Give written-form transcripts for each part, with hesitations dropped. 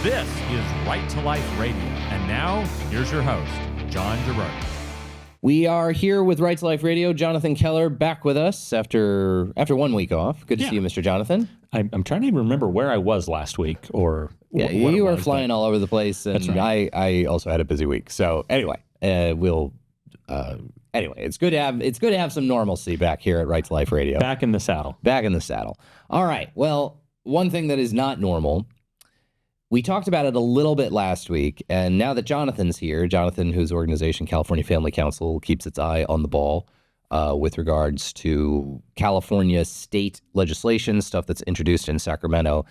This is Right to Life Radio. And now, here's your host, John DeRoe. We are here with Right to Life Radio. Jonathan Keller back with us after 1 week off. Good to see you, Mr. Jonathan. I'm trying to remember where I was last week or what you were flying all over the place, and that's right. I also had a busy week. So anyway, it's good to have some normalcy back here at Right to Life Radio. Back in the saddle. Back in the saddle. All right. Well, one thing that is not normal, we talked about it a little bit last week, and now that Jonathan's here, Jonathan, whose organization, California Family Council, keeps its eye on the ball with regards to California state legislation, stuff that's introduced in Sacramento.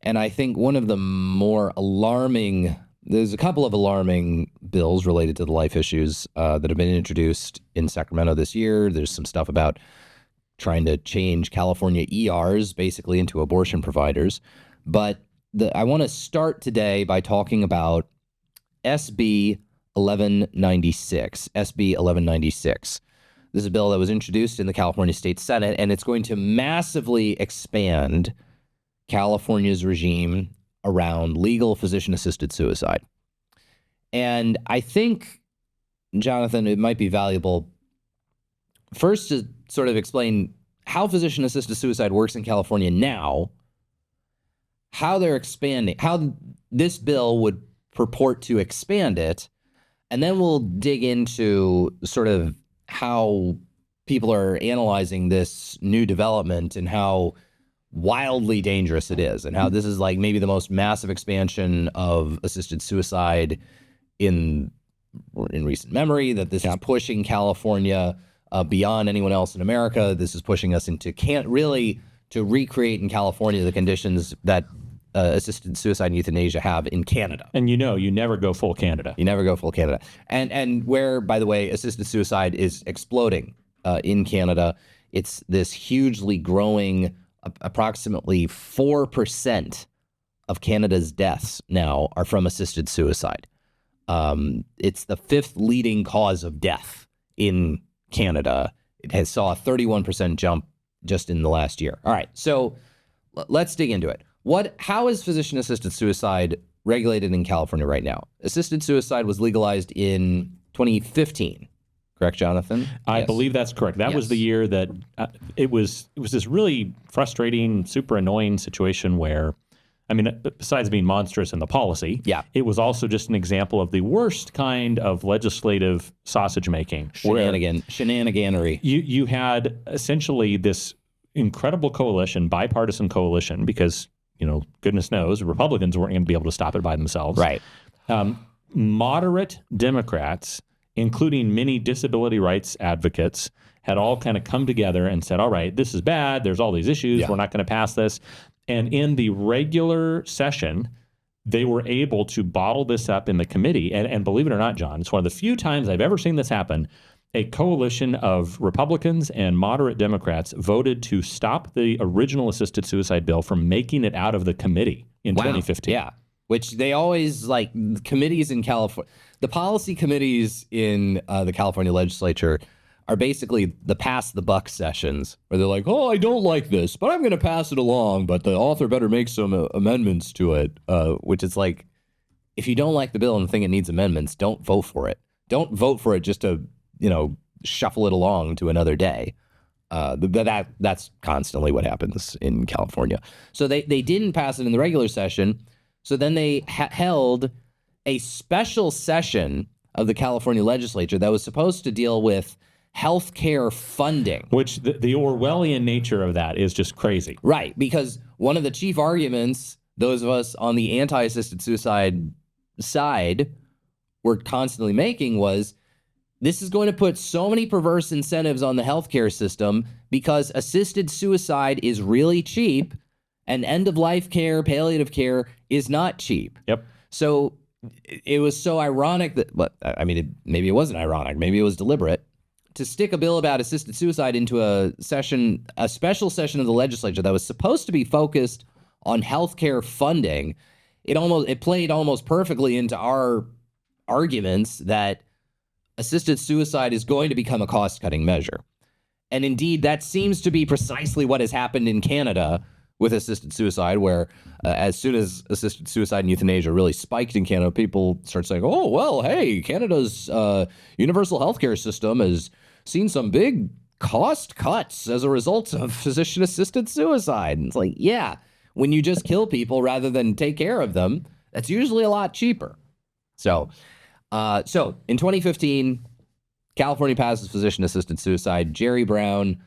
And I think one of the more alarming, there's a couple of alarming bills related to the life issues that have been introduced in Sacramento this year. There's some stuff about trying to change California ERs basically into abortion providers. But I want to start today by talking about SB 1196. SB 1196. This is a bill that was introduced in the California State Senate, and it's going to massively expand California's regime around legal physician-assisted suicide. And I think, Jonathan, it might be valuable first to sort of explain how physician-assisted suicide works in California now, how they're expanding, how this bill would purport to expand it, and then we'll dig into sort of how people are analyzing this new development and how wildly dangerous it is, and how this is like maybe the most massive expansion of assisted suicide in recent memory, that this is pushing California beyond anyone else in America. This is pushing us into to recreate in California the conditions that assisted suicide and euthanasia have in Canada. And you never go full Canada. You never go full Canada. And where, by the way, assisted suicide is exploding in Canada, it's this hugely growing, approximately 4% of Canada's deaths now are from assisted suicide. It's the fifth leading cause of death in Canada. It has saw a 31% jump just in the last year. All right, so let's dig into it. How is physician-assisted suicide regulated in California right now? Assisted suicide was legalized in 2015, correct, Jonathan? I believe that's correct. That was the year that it was this really frustrating, super annoying situation where, I mean, besides being monstrous in the policy, it was also just an example of the worst kind of legislative sausage making. Shenaniganery. You had essentially this incredible coalition, bipartisan coalition, because, goodness knows, Republicans weren't going to be able to stop it by themselves. Right. Moderate Democrats, including many disability rights advocates, had all kind of come together and said, all right, this is bad. There's all these issues. We're not going to pass this. And in the regular session, they were able to bottle this up in the committee. And believe it or not, John, it's one of the few times I've ever seen this happen. A coalition of Republicans and moderate Democrats voted to stop the original assisted suicide bill from making it out of the committee in 2015. Yeah, which they always, like, committees in California, the policy committees in the California legislature are basically the pass the buck sessions, where they're like, oh, I don't like this, but I'm going to pass it along, but the author better make some amendments to it, which is like, if you don't like the bill and think it needs amendments, don't vote for it. Don't vote for it just to shuffle it along to another day. That's constantly what happens in California. So they didn't pass it in the regular session. So then they held a special session of the California legislature that was supposed to deal with healthcare funding. Which the Orwellian nature of that is just crazy. Right, because one of the chief arguments those of us on the anti-assisted suicide side were constantly making was, this is going to put so many perverse incentives on the healthcare system because assisted suicide is really cheap and end-of-life care, palliative care is not cheap. Yep. So it was so ironic that, maybe it wasn't ironic, maybe it was deliberate, to stick a bill about assisted suicide into a special session of the legislature that was supposed to be focused on healthcare funding. It played almost perfectly into our arguments that assisted suicide is going to become a cost-cutting measure. And indeed, that seems to be precisely what has happened in Canada with assisted suicide, where as soon as assisted suicide and euthanasia really spiked in Canada, people start saying, oh, well, hey, Canada's universal healthcare system has seen some big cost cuts as a result of physician-assisted suicide. And it's like, yeah, when you just kill people rather than take care of them, that's usually a lot cheaper. So in 2015, California passes physician-assisted suicide. Jerry Brown,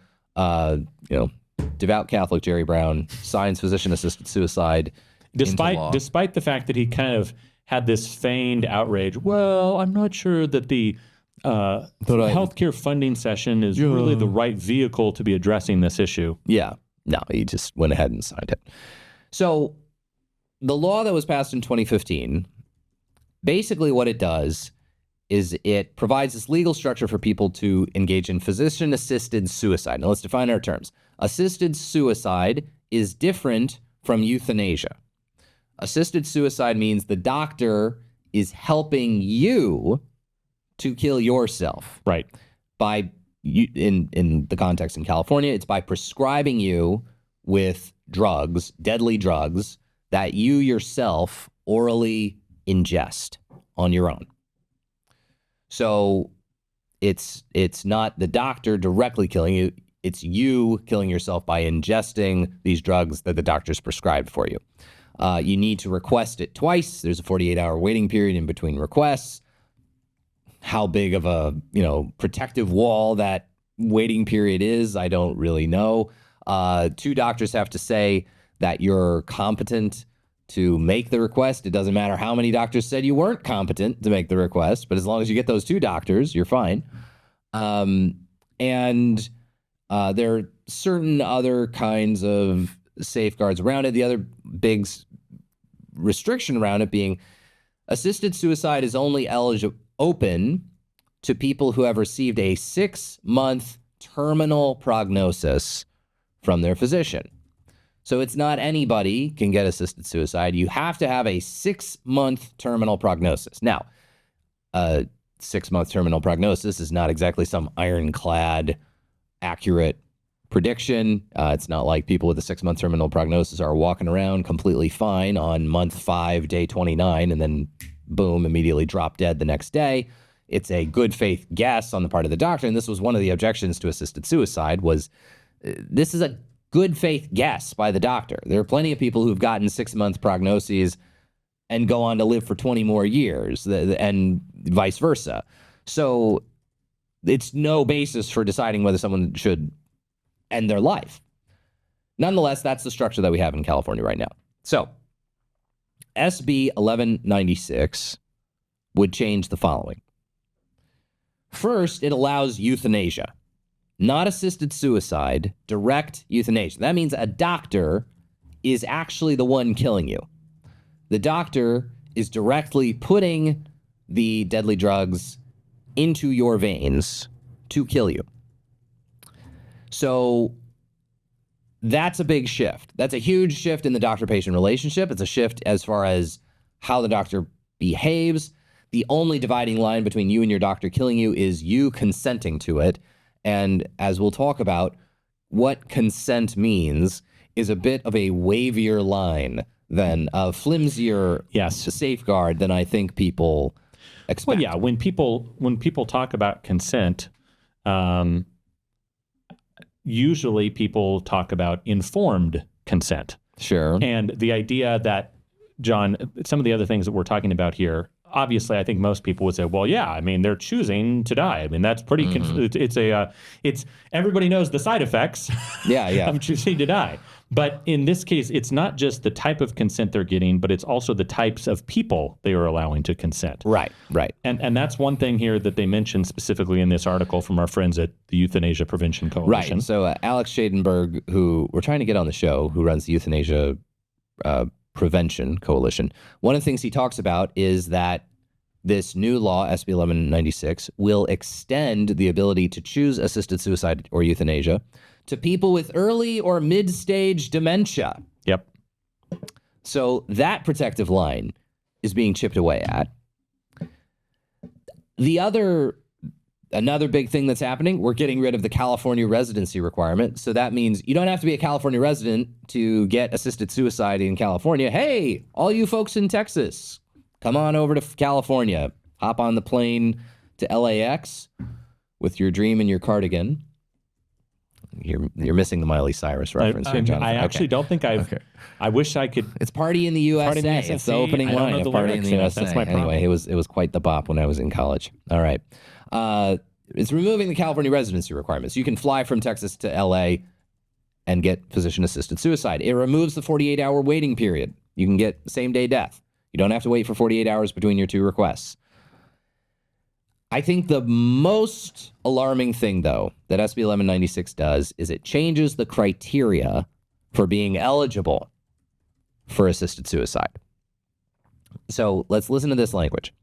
devout Catholic Jerry Brown, signs physician-assisted suicide despite the fact that he kind of had this feigned outrage. Well, I'm not sure that the healthcare funding session is really the right vehicle to be addressing this issue. Yeah. No, he just went ahead and signed it. So the law that was passed in 2015, basically what it does is it provides this legal structure for people to engage in physician-assisted suicide. Now, let's define our terms. Assisted suicide is different from euthanasia. Assisted suicide means the doctor is helping you to kill yourself. Right. In the context in California, it's by prescribing you with drugs, deadly drugs, that you yourself orally ingest on your own. So it's not the doctor directly killing you. It's you killing yourself by ingesting these drugs that the doctor's prescribed for you. You need to request it twice. There's a 48-hour waiting period in between requests. How big of a protective wall that waiting period is, I don't really know. 2 doctors have to say that you're competent to make the request. It doesn't matter how many doctors said you weren't competent to make the request, but as long as you get those 2 doctors, you're fine. And there are certain other kinds of safeguards around it. The other big restriction around it being assisted suicide is only open to people who have received a 6-month terminal prognosis from their physician. So it's not anybody can get assisted suicide. You have to have a 6-month terminal prognosis. Now, a 6-month terminal prognosis is not exactly some ironclad, accurate prediction. It's not like people with a 6-month terminal prognosis are walking around completely fine on month 5, day 29, and then boom, immediately drop dead the next day. It's a good faith guess on the part of the doctor. And this was one of the objections to assisted suicide was this is a good faith guess by the doctor. There are plenty of people who've gotten 6-month prognoses and go on to live for 20 more years and vice versa. So it's no basis for deciding whether someone should end their life. Nonetheless, that's the structure that we have in California right now. So SB 1196 would change the following. First, it allows euthanasia, not assisted suicide, direct euthanasia. That means a doctor is actually the one killing you. The doctor is directly putting the deadly drugs into your veins to kill you. So that's a big shift. That's a huge shift in the doctor-patient relationship. It's a shift as far as how the doctor behaves. The only dividing line between you and your doctor killing you is you consenting to it. And as we'll talk about, what consent means is a bit of a wavier line than a flimsier safeguard than I think people expect. Well, yeah, when people talk about consent, usually people talk about informed consent. Sure. And the idea that, John, some of the other things that we're talking about here, obviously, I think most people would say, well, yeah, I mean, they're choosing to die. I mean, that's pretty, it's everybody knows the side effects of choosing to die. But in this case, it's not just the type of consent they're getting, but it's also the types of people they are allowing to consent. Right. And that's one thing here that they mentioned specifically in this article from our friends at the Euthanasia Prevention Coalition. Right. So Alex Schadenberg, who we're trying to get on the show, who runs the Euthanasia Prevention Coalition, one of the things he talks about is that this new law, SB 1196, will extend the ability to choose assisted suicide or euthanasia to people with early or mid-stage dementia. Yep. So that protective line is being chipped away at. The other Another big thing that's happening, we're getting rid of the California residency requirement. So that means you don't have to be a California resident to get assisted suicide in California. Hey, all you folks in Texas, come on over to California. Hop on the plane to LAX with your dream and your cardigan. You're missing the Miley Cyrus reference here, Jonathan. I actually don't think I've. Okay. I wish I could. It's Party in the USA. It's the opening line of Party in the USA. That's my problem. Anyway, it was quite the bop when I was in college. All right. It's removing the California residency requirements. You can fly from Texas to LA and get physician-assisted suicide. It removes the 48-hour waiting period. You can get same-day death. You don't have to wait for 48 hours between your two requests. I think the most alarming thing, though, that SB 1196 does is it changes the criteria for being eligible for assisted suicide. So let's listen to this language.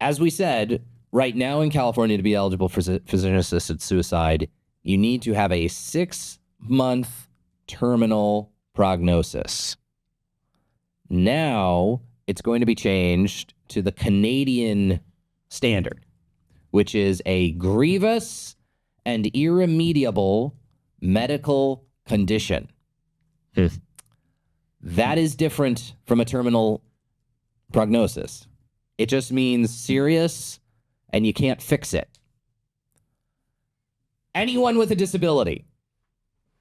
As we said, right now in California, to be eligible for physician-assisted suicide, you need to have a 6-month terminal prognosis. Now it's going to be changed to the Canadian standard, which is a grievous and irremediable medical condition. That is different from a terminal prognosis. It just means serious and you can't fix it. Anyone with a disability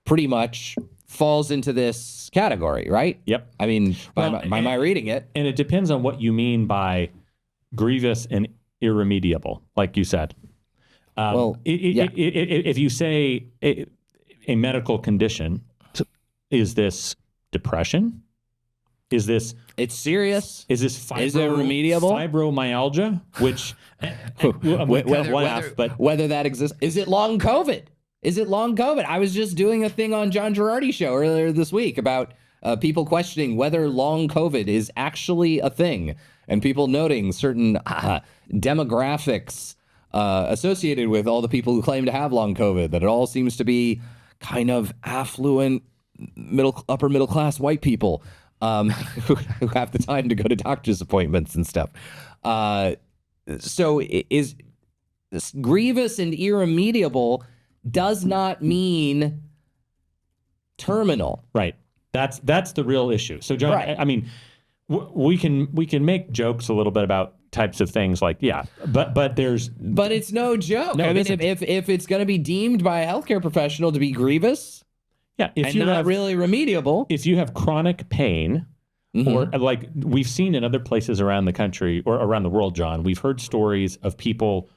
pretty much falls into this category, right? Yep. I mean, by my reading it. And it depends on what you mean by grievous and irremediable, like you said. If you say a medical condition, is this depression? Is this... It's serious. Is this is it remediable? Fibromyalgia? Which... whether that exists. Is it long COVID? Is it long COVID? I was just doing a thing on John Girardi's show earlier this week about people questioning whether long COVID is actually a thing, and people noting certain demographics associated with all the people who claim to have long COVID, that it all seems to be kind of affluent, upper middle class white people who have the time to go to doctor's appointments and stuff. So is this grievous and irremediable does not mean terminal. Right. That's the real issue. So, John, right. I mean, we can make jokes a little bit about types of things like, but it's no joke. No, I mean, if it's going to be deemed by a healthcare professional to be grievous, if you not have really remediable, if you have chronic pain, or like we've seen in other places around the country or around the world, John, we've heard stories of people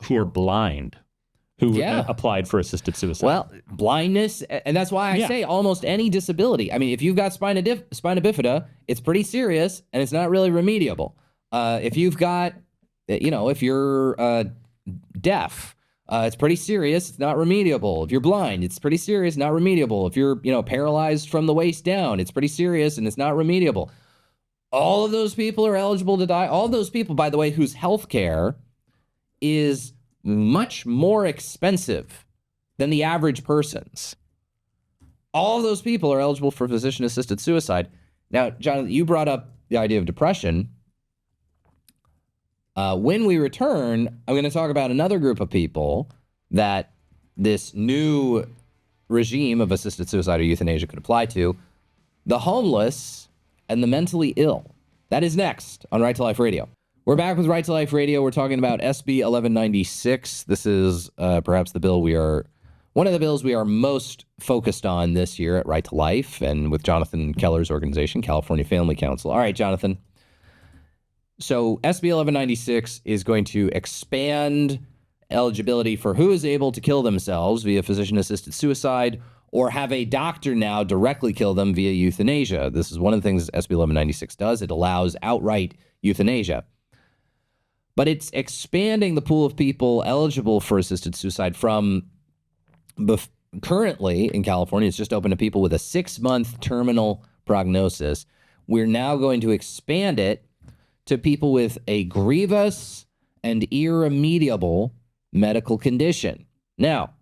who are blind who applied for assisted suicide. Well, blindness, and that's why I say almost any disability. I mean, if you've got spina bifida, it's pretty serious, and it's not really remediable. If you've got, if you're deaf, it's pretty serious, it's not remediable. If you're blind, it's pretty serious, not remediable. If you're, paralyzed from the waist down, it's pretty serious, and it's not remediable. All of those people are eligible to die. All those people, by the way, whose health care is much more expensive than the average person's. All of those people are eligible for physician-assisted suicide. Now, John, you brought up the idea of depression. When we return, I'm going to talk about another group of people that this new regime of assisted suicide or euthanasia could apply to: the homeless and the mentally ill. That is next on Right to Life Radio. We're back with Right to Life Radio. We're talking about SB 1196. This is perhaps one of the bills we are most focused on this year at Right to Life, and with Jonathan Keller's organization, California Family Council. All right, Jonathan. So SB 1196 is going to expand eligibility for who is able to kill themselves via physician-assisted suicide or have a doctor now directly kill them via euthanasia. This is one of the things SB 1196 does. It allows outright euthanasia. But it's expanding the pool of people eligible for assisted suicide from currently in California, it's just open to people with a 6-month terminal prognosis. We're now going to expand it to people with a grievous and irremediable medical condition. Now,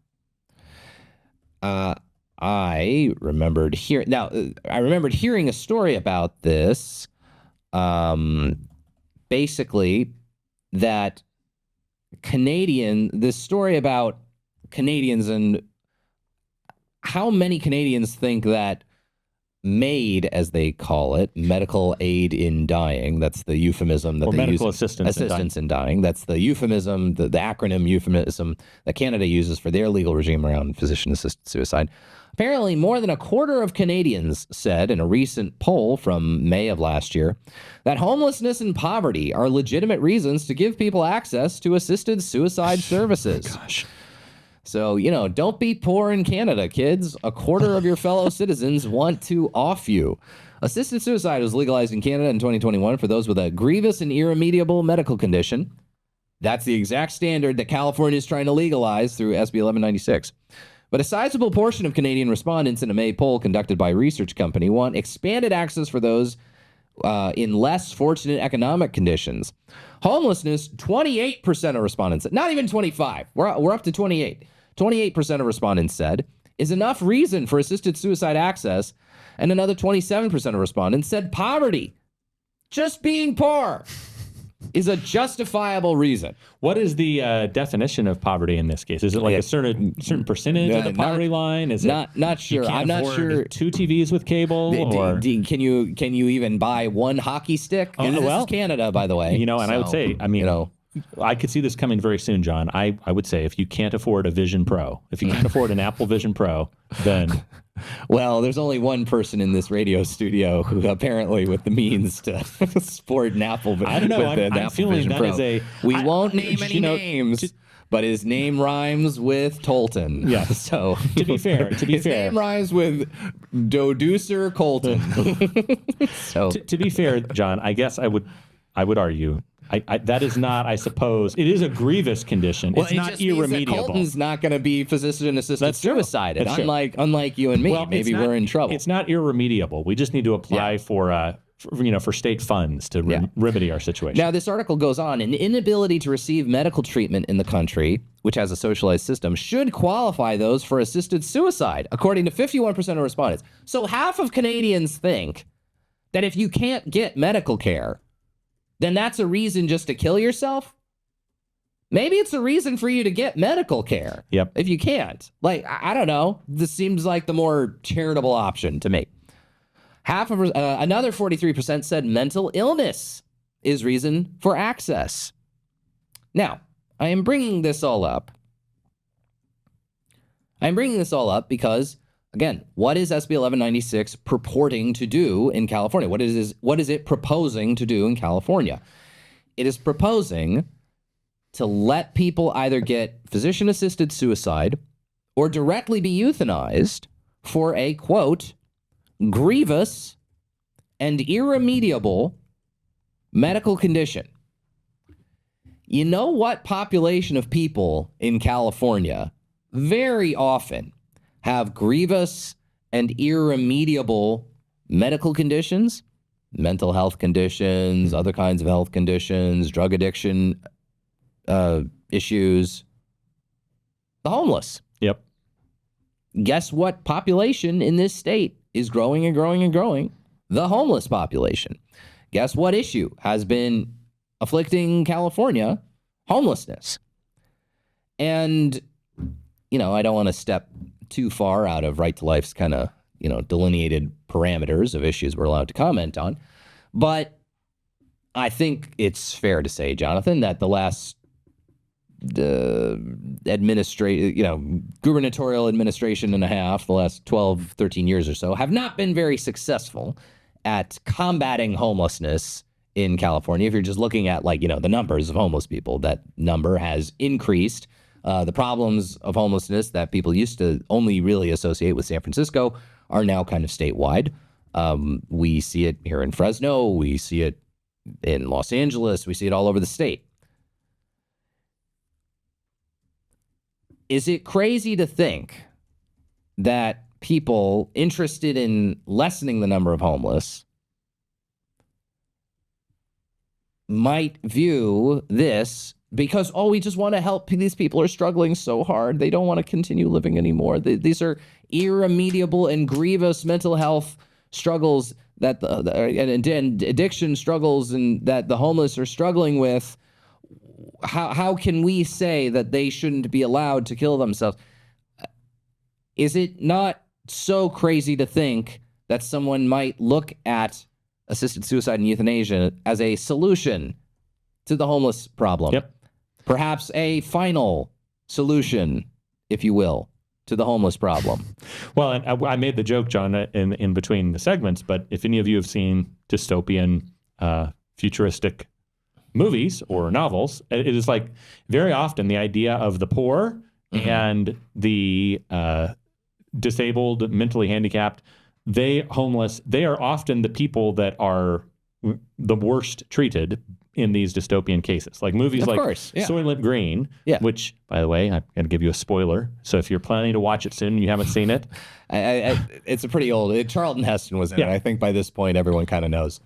I remembered hearing a story about this, basically that this story about Canadians and how many Canadians think that MAID, as they call it, medical aid in dying, that's the euphemism that or they medical use. assistance in dying. That's the euphemism, the acronym euphemism that Canada uses for their legal regime around physician-assisted suicide. Apparently, more than a quarter of Canadians said in a recent poll from May of last year that homelessness and poverty are legitimate reasons to give people access to assisted suicide services. Oh, gosh. So, don't be poor in Canada, kids. A quarter of your fellow citizens want to off you. Assisted suicide was legalized in Canada in 2021 for those with a grievous and irremediable medical condition. That's the exact standard that California is trying to legalize through SB 1196. But a sizable portion of Canadian respondents in a May poll conducted by a research company want expanded access for those in less fortunate economic conditions. Homelessness, 28% of respondents, not even 25. We're up to 28. 28% of respondents said is enough reason for assisted suicide access, and another 27% of respondents said poverty, just being poor, is a justifiable reason. What is the definition of poverty in this case? Is it like a certain percentage of the poverty line? Is it not sure? I'm not sure. 2 TVs with cable, or can you even buy one hockey stick? This is Canada, by the way. I would say, I could see this coming very soon, John. I would say if you can't afford a Vision Pro, if you can't afford an Apple Vision Pro, then... Well, there's only one person in this radio studio who apparently with the means to sport an Apple Vision Pro. I don't know. I'm feeling that is a... We won't name any names, but his name rhymes with Tolton. Yeah. So to be fair, his name rhymes with Doducer Colton. So to be fair, John, I guess I would argue... that is not, I suppose, it is a grievous condition. Well, it's not irremediable. Colton's not going to be physician-assisted suicide. Unlike you and me, maybe we're in trouble. It's not irremediable. We just need to apply for state funds to remedy our situation. Now, this article goes on. An inability to receive medical treatment in the country, which has a socialized system, should qualify those for assisted suicide, according to 51% of respondents. So half of Canadians think that if you can't get medical care, then that's a reason just to kill yourself? Maybe it's a reason for you to get medical care. Yep. If you can't. I don't know. This seems like the more charitable option to me. Another 43% said mental illness is reason for access. Now, I am bringing this all up because, again, what is SB 1196 purporting to do in California? What is it proposing to do in California? It is proposing to let people either get physician-assisted suicide or directly be euthanized for a, quote, grievous and irremediable medical condition. You know what population of people in California very often have grievous and irremediable medical conditions, mental health conditions, other kinds of health conditions, drug addiction issues? The homeless. Yep. Guess what population in this state is growing and growing and growing? The homeless population. Guess what issue has been afflicting California? Homelessness. And, I don't want to step too far out of Right to Life's kind of, delineated parameters of issues we're allowed to comment on. But I think it's fair to say, Jonathan, that the last gubernatorial administration and a half, the last 12, 13 years or so, have not been very successful at combating homelessness in California. If you're just looking at the numbers of homeless people, that number has increased. The problems of homelessness that people used to only really associate with San Francisco are now kind of statewide. We see it here in Fresno. We see it in Los Angeles. We see it all over the state. Is it crazy to think that people interested in lessening the number of homeless might view this because, we just want to help. These people are struggling so hard. They don't want to continue living anymore. These are irremediable and grievous mental health struggles that and addiction struggles and that the homeless are struggling with. how can we say that they shouldn't be allowed to kill themselves? Is it not so crazy to think that someone might look at assisted suicide and euthanasia as a solution to the homeless problem? Yep. Perhaps a final solution, if you will, to the homeless problem. Well, and I made the joke, John, in between the segments, but if any of you have seen dystopian, futuristic movies or novels, it is like very often the idea of the poor and the disabled, mentally handicapped, homeless, they are often the people that are the worst treated in these dystopian cases. Like movies like Soylent Green, which, by the way, I'm going to give you a spoiler. So if you're planning to watch it soon and you haven't seen it. It's a pretty old, Charlton Heston was in it. I think by this point, everyone kind of knows.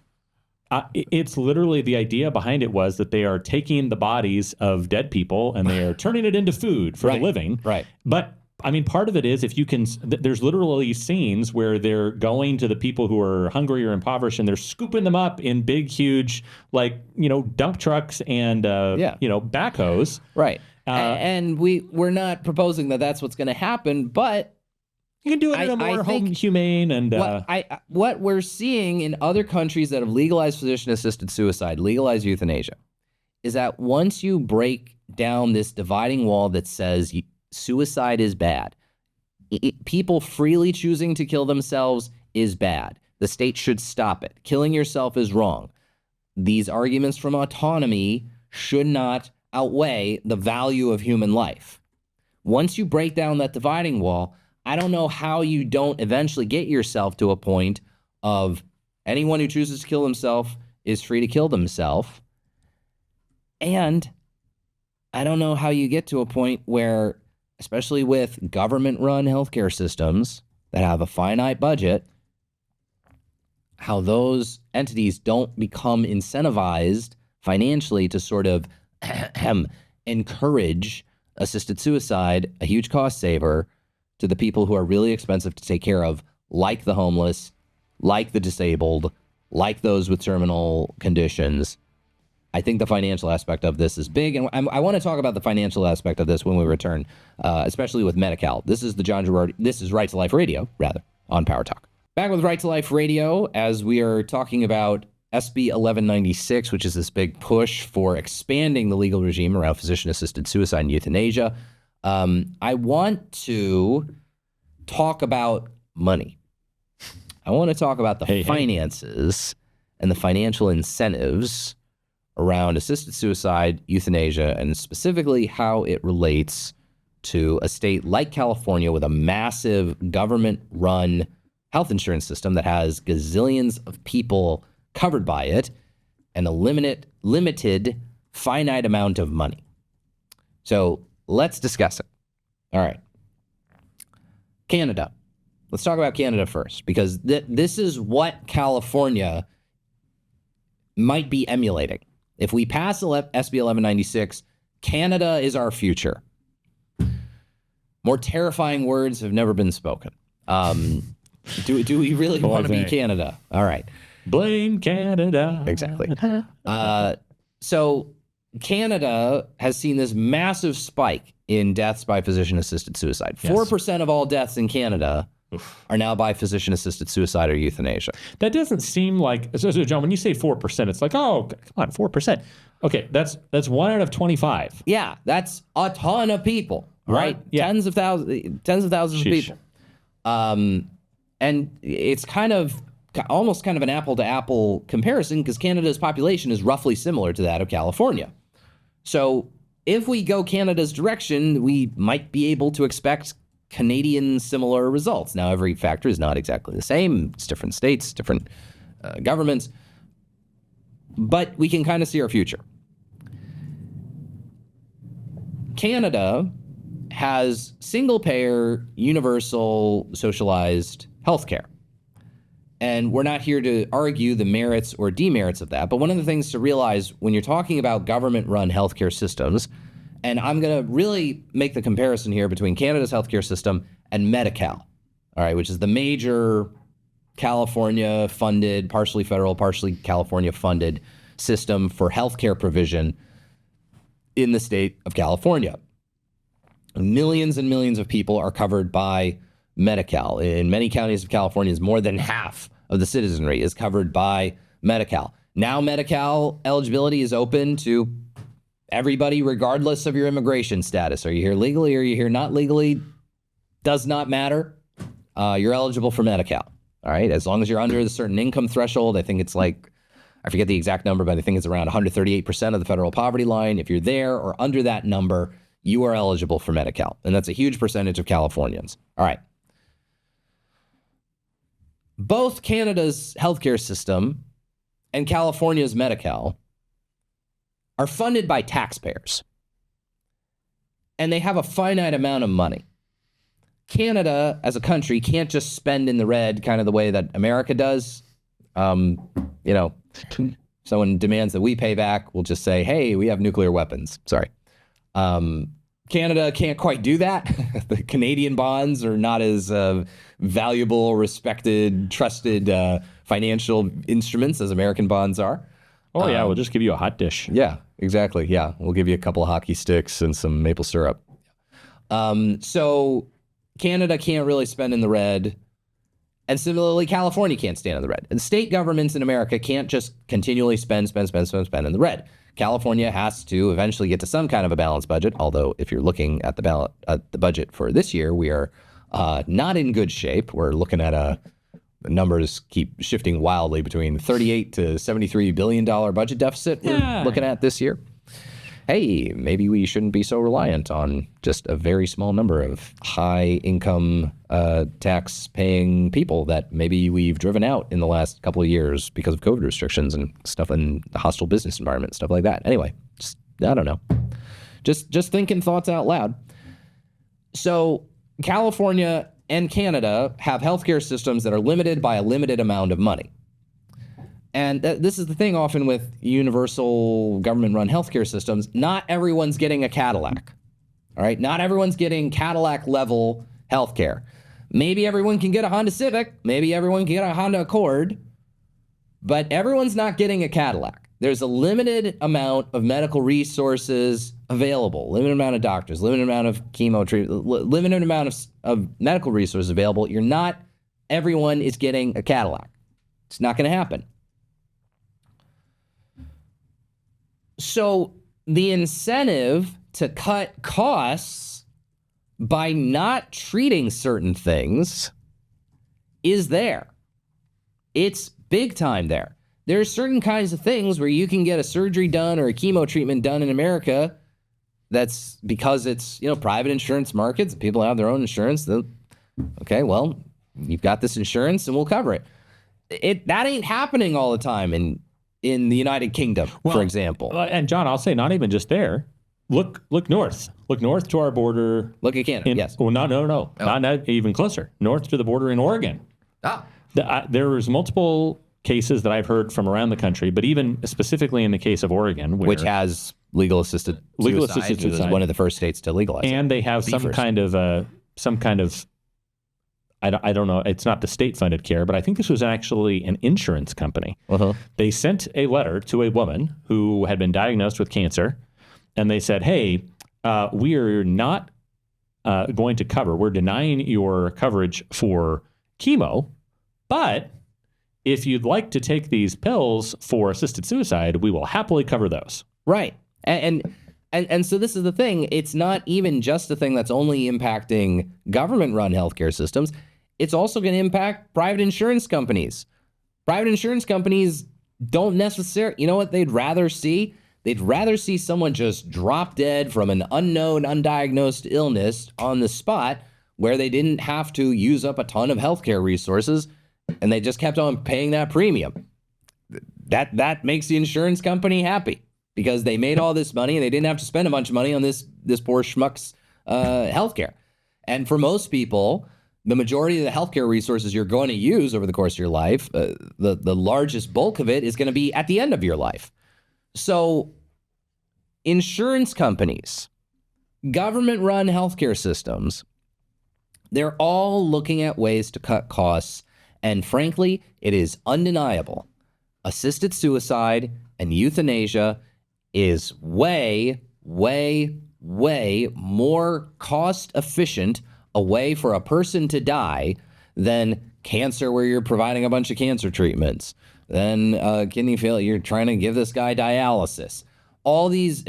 It's literally the idea behind it was that they are taking the bodies of dead people and they are turning it into food for a living. Right. But I mean, part of it is if you can, there's literally scenes where they're going to the people who are hungry or impoverished and they're scooping them up in big, huge, like, dump trucks and, backhoes. Right. And we're not proposing that that's what's going to happen, but you can do it in a more humane and... What we're seeing in other countries that have legalized physician-assisted suicide, legalized euthanasia, is that once you break down this dividing wall that says suicide is bad, people freely choosing to kill themselves is bad. The state should stop it. Killing yourself is wrong. These arguments from autonomy should not outweigh the value of human life. Once you break down that dividing wall, I don't know how you don't eventually get yourself to a point of anyone who chooses to kill himself is free to kill themselves. And I don't know how you get to a point where, especially with government-run healthcare systems that have a finite budget, how those entities don't become incentivized financially to sort of encourage assisted suicide, a huge cost saver, to the people who are really expensive to take care of, like the homeless, like the disabled, like those with terminal conditions. I think the financial aspect of this is big, and I want to talk about the financial aspect of this when we return, especially with Medi-Cal. This is the John Girardi. This is Right to Life Radio, rather, on Power Talk. Back with Right to Life Radio, as we are talking about SB 1196, which is this big push for expanding the legal regime around physician-assisted suicide and euthanasia. I want to talk about money. I want to talk about the finances and the financial incentives around assisted suicide, euthanasia, and specifically how it relates to a state like California with a massive government-run health insurance system that has gazillions of people covered by it and a limited, finite amount of money. So let's discuss it. All right. Canada. Let's talk about Canada first, because this is what California might be emulating. If we pass SB 1196, Canada is our future. More terrifying words have never been spoken. Do we really want to be Canada? All right. Blame Canada. Exactly. So Canada has seen this massive spike in deaths by physician-assisted suicide. 4% of all deaths in Canada are now by physician-assisted suicide or euthanasia. That doesn't seem like... So, John, when you say 4%, it's like, oh, come on, 4%. Okay, that's 1 out of 25. Yeah, that's a ton of people, right? Yeah. Tens of thousands of people. And it's almost kind of an apple-to-apple comparison because Canada's population is roughly similar to that of California. So if we go Canada's direction, we might be able to expect Canadian similar results. Now, every factor is not exactly the same. It's different states, different governments. But we can kind of see our future. Canada has single-payer, universal, socialized healthcare. And we're not here to argue the merits or demerits of that. But one of the things to realize when you're talking about government-run healthcare systems, and I'm going to really make the comparison here between Canada's healthcare system and Medi-Cal, all right, which is the major California-funded, partially federal, partially California-funded system for healthcare provision. in the state of California. Millions and millions of people are covered by Medi-Cal. In many counties of California, more than half of the citizenry is covered by Medi-Cal. Now Medi-Cal eligibility is open to everybody, regardless of your immigration status. Are you here legally? Are you here not legally? Does not matter. You're eligible for Medi-Cal. All right. As long as you're under a certain income threshold, I think it's like, I forget the exact number, but I think it's around 138% of the federal poverty line. If you're there or under that number, you are eligible for Medi-Cal. And that's a huge percentage of Californians. All right. Both Canada's healthcare system and California's Medi-Cal are funded by taxpayers. And they have a finite amount of money. Canada, as a country, can't just spend in the red kind of the way that America does. Someone demands that we pay back, we'll just say, hey, we have nuclear weapons. Sorry. Canada can't quite do that. The Canadian bonds are not as valuable, respected, trusted financial instruments as American bonds are. Oh, yeah, we'll just give you a hot dish. Yeah, exactly. Yeah, we'll give you a couple of hockey sticks and some maple syrup. So Canada can't really spend in the red. And similarly, California can't stand in the red. And state governments in America can't just continually spend in the red. California has to eventually get to some kind of a balanced budget, although if you're looking at the budget for this year, we are not in good shape. We're looking at the numbers keep shifting wildly between $38 to $73 billion budget deficit we're looking at this year. Hey, maybe we shouldn't be so reliant on just a very small number of high income tax-paying people that maybe we've driven out in the last couple of years because of COVID restrictions and stuff in the hostile business environment, stuff like that. Anyway, I don't know. Just thinking thoughts out loud. So California and Canada have healthcare systems that are limited by a limited amount of money. And this is the thing often with universal government-run healthcare systems. Not everyone's getting a Cadillac, all right? Not everyone's getting Cadillac-level healthcare. Maybe everyone can get a Honda Civic. Maybe everyone can get a Honda Accord. But everyone's not getting a Cadillac. There's a limited amount of medical resources available, limited amount of doctors, limited amount of chemo treatment, limited amount of medical resources available. Everyone is getting a Cadillac. It's not going to happen. So the incentive to cut costs by not treating certain things is there. It's big time there. There are certain kinds of things where you can get a surgery done or a chemo treatment done in America. That's because it's, private insurance markets. People have their own insurance. Okay, well, you've got this insurance and we'll cover it. That ain't happening all the time in the United Kingdom, for example. And John, I'll say not even just there. Look north. Look north to our border. Look at Canada, yes. Well, no. Oh. Not even closer. North to the border in Oregon. There's multiple cases that I've heard from around the country, but even specifically in the case of Oregon, which has legal assisted suicide. It was one of the first states to legalize and they have some kind of I don't know, it's not the state-funded care, but I think this was actually an insurance company. Uh-huh. They sent a letter to a woman who had been diagnosed with cancer, and they said, hey, we are not going to cover, we're denying your coverage for chemo, but if you'd like to take these pills for assisted suicide, we will happily cover those. Right. And so this is the thing. It's not even just a thing that's only impacting government-run healthcare systems. It's also going to impact private insurance companies. Private insurance companies don't necessarily, you know what they'd rather see? They'd rather see someone just drop dead from an unknown, undiagnosed illness on the spot where they didn't have to use up a ton of healthcare resources and they just kept on paying that premium. That makes the insurance company happy because they made all this money and they didn't have to spend a bunch of money on this poor schmuck's healthcare. And for most people, the majority of the healthcare resources you're going to use over the course of your life, the largest bulk of it is going to be at the end of your life. So insurance companies, government-run healthcare systems, they're all looking at ways to cut costs. And frankly, it is undeniable. Assisted suicide and euthanasia is way, way, way more cost efficient a way for a person to die than cancer, where you're providing a bunch of cancer treatments, then kidney failure, you're trying to give this guy dialysis. All these,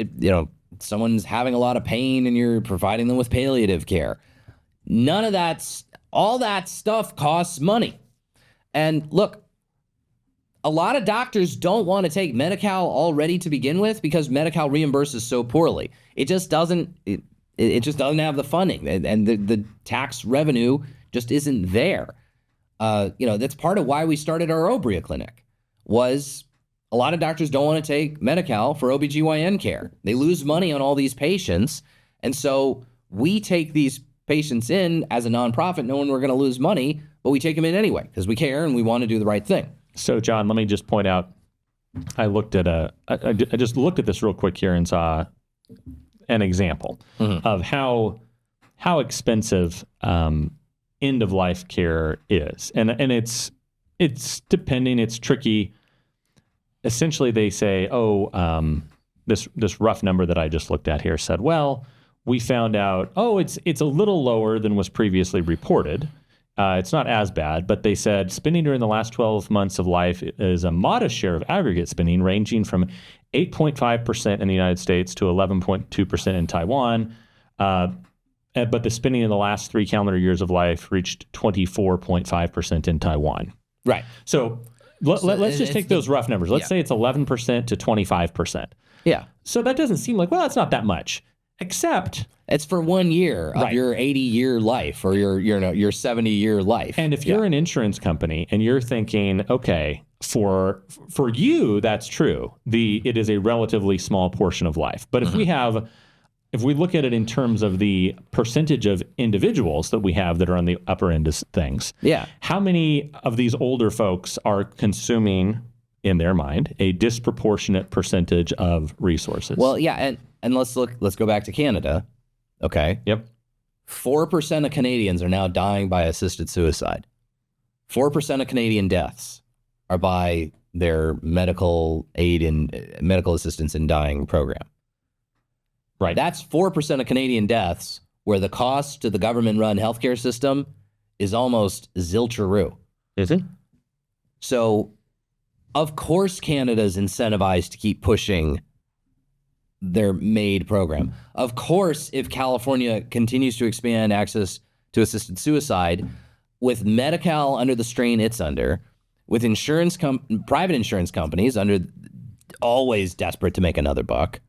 someone's having a lot of pain and you're providing them with palliative care. None of all that stuff costs money. And look, a lot of doctors don't want to take Medi-Cal already to begin with because Medi-Cal reimburses so poorly. It just doesn't. It just doesn't have the funding, and the tax revenue just isn't there. That's part of why we started our Obria clinic. Was a lot of doctors don't want to take Medi-Cal for OBGYN care. They lose money on all these patients, and so we take these patients in as a nonprofit, knowing we're going to lose money, but we take them in anyway because we care and we want to do the right thing. So, John, let me just point out, I just looked at this real quick here and saw an example of how expensive end of life care is, and it's depending, it's tricky. Essentially, they say, this rough number that I just looked at here said, well, we found out, it's a little lower than was previously reported. It's not as bad, but they said spending during the last 12 months of life is a modest share of aggregate spending, ranging from 8.5% in the United States to 11.2% in Taiwan. But the spending in the last 3 calendar years of life reached 24.5% in Taiwan. Right. So let's just take those rough numbers. Let's say it's 11% to 25%. Yeah. So that doesn't seem like, well, that's not that much, except it's for 1 year of your 80-year life or your 70-year life. And if you're an insurance company and you're thinking, okay, for you, that's true. It is a relatively small portion of life. But if we look at it in terms of the percentage of individuals that we have that are on the upper end of things, how many of these older folks are consuming, in their mind, a disproportionate percentage of resources? Well, yeah, and let's go back to Canada. Okay. Yep. 4% of Canadians are now dying by assisted suicide. 4% of Canadian deaths are by their medical aid and medical assistance in dying program. Right. That's 4% of Canadian deaths where the cost to the government-run healthcare system is almost zilch-a-roo. Is it? So, of course, Canada's incentivized to keep pushing their MAID program. Of course, if California continues to expand access to assisted suicide, with Medi-Cal under the strain it's under, with private insurance companies always desperate to make another buck,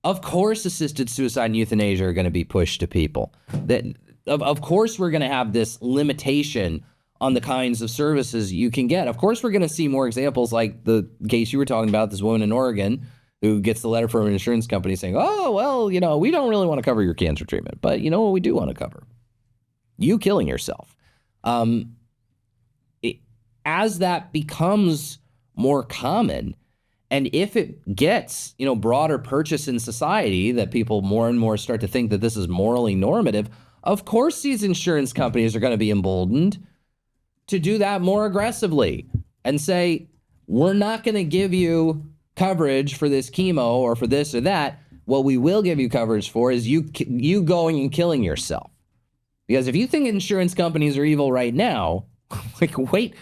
of course assisted suicide and euthanasia are going to be pushed to people. Of course we're going to have this limitation on the kinds of services you can get. Of course we're going to see more examples like the case you were talking about, this woman in Oregon who gets the letter from an insurance company saying, oh, well, we don't really want to cover your cancer treatment, but you know what we do want to cover? You killing yourself. As that becomes more common, and if it gets, broader purchase in society, that people more and more start to think that this is morally normative, of course these insurance companies are going to be emboldened to do that more aggressively and say, we're not going to give you coverage for this chemo or for this or that. What we will give you coverage for is you going and killing yourself. Because if you think insurance companies are evil right now, like wait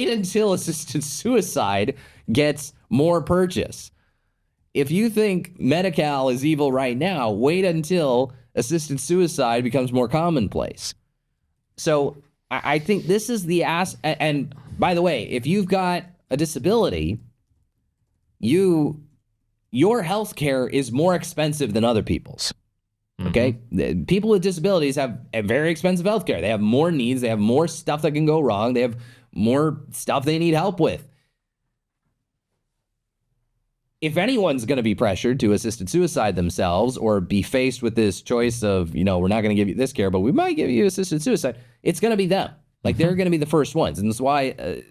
until assisted suicide gets more purchase. If you think Medi-Cal is evil right now, wait until assisted suicide becomes more commonplace. So I think this is the and by the way, if you've got a disability, your health care is more expensive than other people's. Okay? People with disabilities have a very expensive health care. They have more needs. They have more stuff that can go wrong. They have more stuff they need help with. If anyone's going to be pressured to assisted suicide themselves or be faced with this choice of, we're not going to give you this care, but we might give you assisted suicide, it's going to be them. Like, they're going to be the first ones. And that's why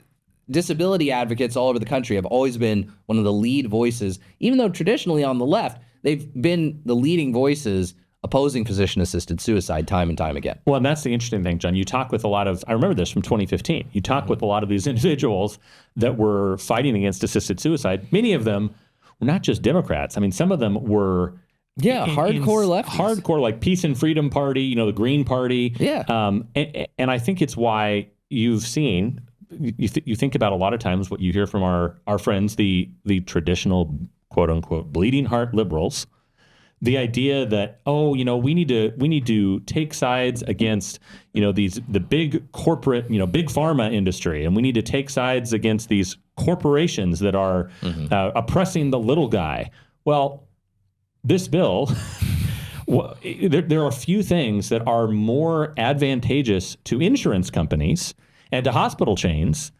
disability advocates all over the country have always been one of the lead voices, even though traditionally on the left, they've been the leading voices opposing physician-assisted suicide time and time again. Well, and that's the interesting thing, John. You talk with a lot of, I remember this from 2015, you talk with a lot of these individuals that were fighting against assisted suicide. Many of them were not just Democrats. I mean, some of them were Yeah, hardcore lefties. Hardcore, like Peace and Freedom Party, the Green Party. Yeah. And I think it's why you've seen, you think about a lot of times what you hear from our friends, the traditional, quote unquote, bleeding heart liberals, the idea that, we need to take sides against, the big corporate, big pharma industry, and we need to take sides against these corporations that are oppressing the little guy. Well, this bill, there are a few things that are more advantageous to insurance companies and to hospital chains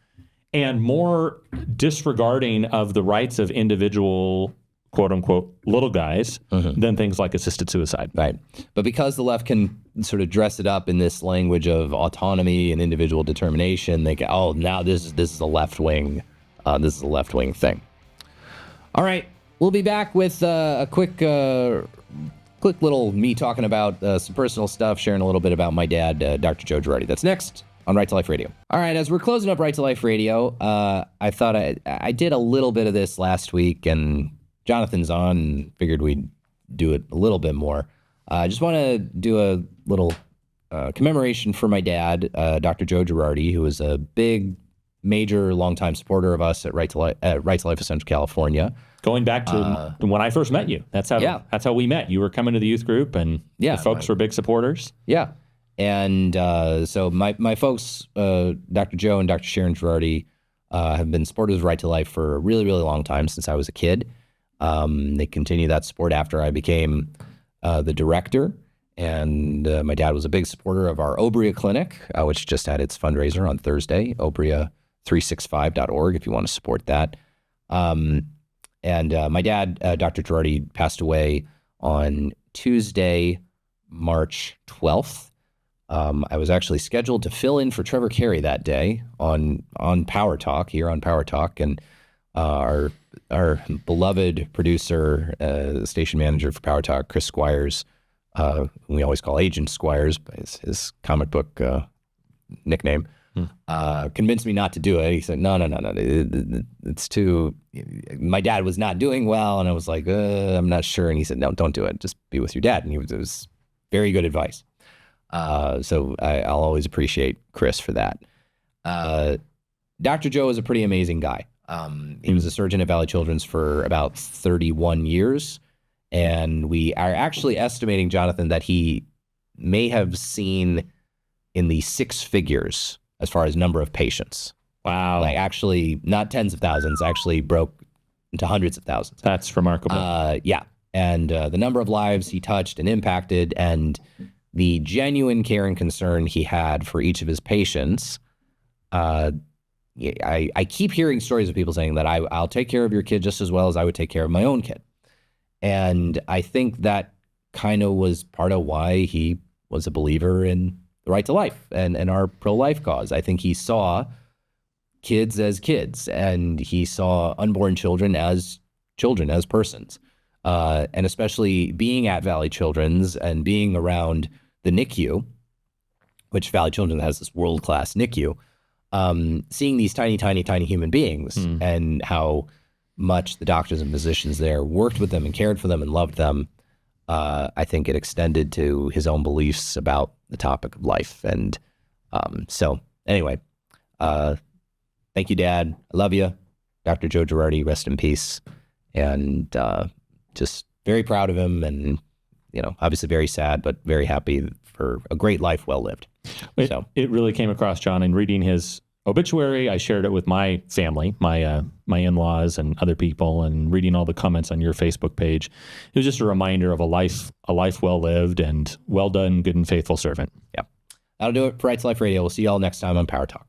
and more disregarding of the rights of individual, quote unquote, little guys than things like assisted suicide. Right. But because the left can sort of dress it up in this language of autonomy and individual determination, they go, now this is a left wing. This is a left wing thing. All right. We'll be back with a quick little me talking about some personal stuff, sharing a little bit about my dad, Dr. Joe Girardi. That's next on Right to Life Radio. All right, as we're closing up Right to Life Radio, I thought I did a little bit of this last week, and Jonathan's on, and figured we'd do it a little bit more. I just want to do a little commemoration for my dad, Dr. Joe Girardi, who was a big, major, longtime supporter of us at Right to Life of Central California. Going back to when I first met you. That's how we met. You were coming to the youth group, and the folks were big supporters. Yeah. And so my folks, Dr. Joe and Dr. Sharon Girardi, have been supporters of Right to Life for a really, really long time, since I was a kid. They continue that support after I became the director. And my dad was a big supporter of our Obria Clinic, which just had its fundraiser on Thursday, obria365.org, if you want to support that. And my dad, Dr. Girardi, passed away on Tuesday, March 12th. I was actually scheduled to fill in for Trevor Carey that day on Power Talk, here on Power Talk. And our beloved producer, station manager for Power Talk, Chris Squires, we always call Agent Squires, but his comic book nickname, convinced me not to do it. He said, no, it's too, my dad was not doing well. And I was like, I'm not sure. And he said, no, don't do it. Just be with your dad. And it was very good advice. So I'll always appreciate Chris for that. Dr. Joe is a pretty amazing guy. He was a surgeon at Valley Children's for about 31 years. And we are actually estimating, Jonathan, that he may have seen in the six figures as far as number of patients. Wow. Like actually not tens of thousands, actually broke into hundreds of thousands. That's remarkable. Yeah. And the number of lives he touched and impacted, and the genuine care and concern he had for each of his patients. I keep hearing stories of people saying that I'll take care of your kid just as well as I would take care of my own kid. And I think that kind of was part of why he was a believer in the right to life and our pro-life cause. I think he saw kids as kids, and he saw unborn children as persons. And especially being at Valley Children's and being around the NICU, which Valley Children's has this world-class NICU, seeing these tiny, tiny, tiny human beings and how much the doctors and physicians there worked with them and cared for them and loved them, I think it extended to his own beliefs about the topic of life. And so anyway, thank you, Dad. I love you. Dr. Joe Girardi, rest in peace. And just very proud of him, and, obviously very sad, but very happy for a great life well lived. It really came across, John, in reading his obituary. I shared it with my family, my in-laws and other people, and reading all the comments on your Facebook page. It was just a reminder of a life well lived, and well done, good and faithful servant. Yeah. That'll do it for Right to Life Radio. We'll see you all next time on Power Talk.